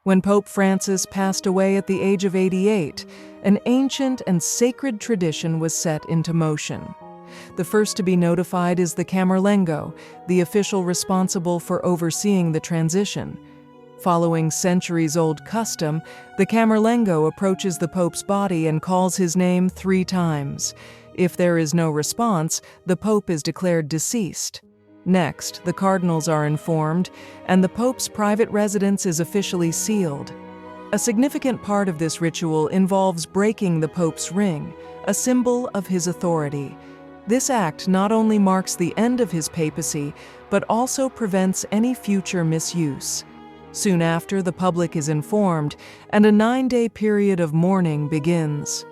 When Pope Francis passed away at the age of 88, an ancient and sacred tradition was set into motion. The first to be notified is the Camerlengo, the official responsible for overseeing the transition. Following centuries-old custom, the Camerlengo approaches the Pope's body and calls his name 3 times. If there is no response, the Pope is declared deceased. Next, the cardinals are informed, and the Pope's private residence is officially sealed. A significant part of this ritual involves breaking the Pope's ring, a symbol of his authority. This act not only marks the end of his papacy, but also prevents any future misuse. Soon after, the public is informed, and a 9-day period of mourning begins.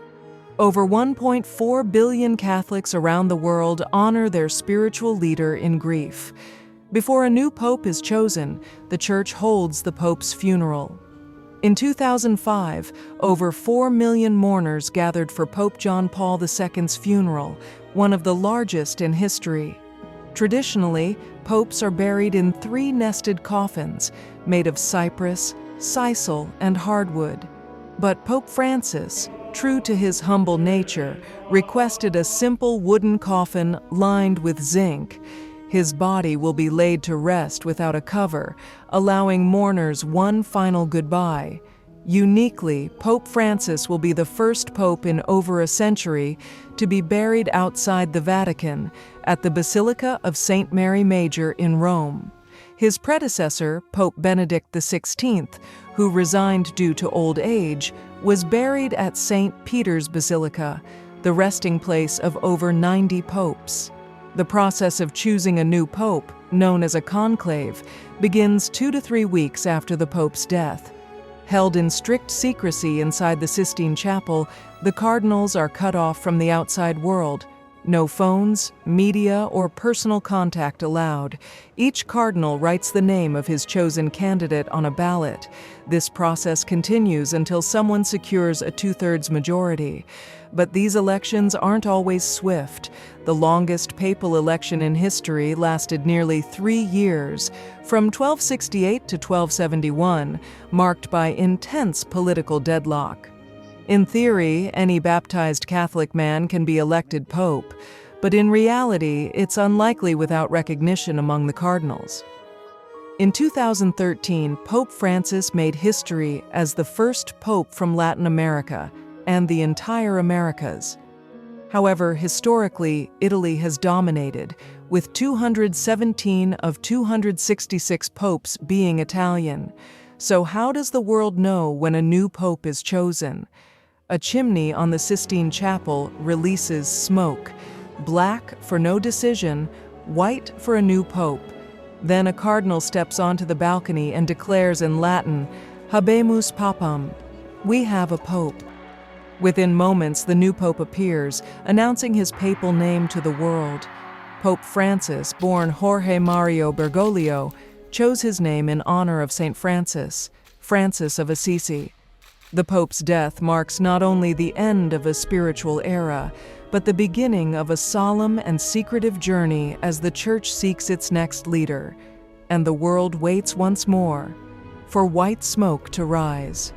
Over 1.4 billion Catholics around the world honor their spiritual leader in grief. Before a new pope is chosen, the Church holds the Pope's funeral. In 2005, over 4 million mourners gathered for Pope John Paul II's funeral, one of the largest in history. Traditionally, popes are buried in 3 nested coffins made of cypress, sisal, and hardwood. But Pope Francis, true to his humble nature, requested a simple wooden coffin lined with zinc. His body will be laid to rest without a cover, allowing mourners one final goodbye. Uniquely, Pope Francis will be the first pope in over a century to be buried outside the Vatican, at the Basilica of St. Mary Major in Rome. His predecessor, Pope Benedict XVI, who resigned due to old age, was buried at St. Peter's Basilica, the resting place of over 90 popes. The process of choosing a new pope, known as a conclave, begins 2 to 3 weeks after the pope's death. Held in strict secrecy inside the Sistine Chapel, the cardinals are cut off from the outside world. No phones, media, or personal contact allowed. Each cardinal writes the name of his chosen candidate on a ballot. This process continues until someone secures a 2/3 majority. But these elections aren't always swift. The longest papal election in history lasted nearly 3 years, from 1268 to 1271, marked by intense political deadlock. In theory, any baptized Catholic man can be elected pope, but in reality, it's unlikely without recognition among the cardinals. In 2013, Pope Francis made history as the first pope from Latin America and the entire Americas. However, historically, Italy has dominated, with 217 of 266 popes being Italian. So how does the world know when a new pope is chosen? A chimney on the Sistine Chapel releases smoke, black for no decision, white for a new pope. Then a cardinal steps onto the balcony and declares in Latin, "Habemus Papam," we have a pope. Within moments, the new pope appears, announcing his papal name to the world. Pope Francis, born Jorge Mario Bergoglio, chose his name in honor of St. Francis, Francis of Assisi. The Pope's death marks not only the end of a spiritual era, but the beginning of a solemn and secretive journey as the Church seeks its next leader, and the world waits once more for white smoke to rise.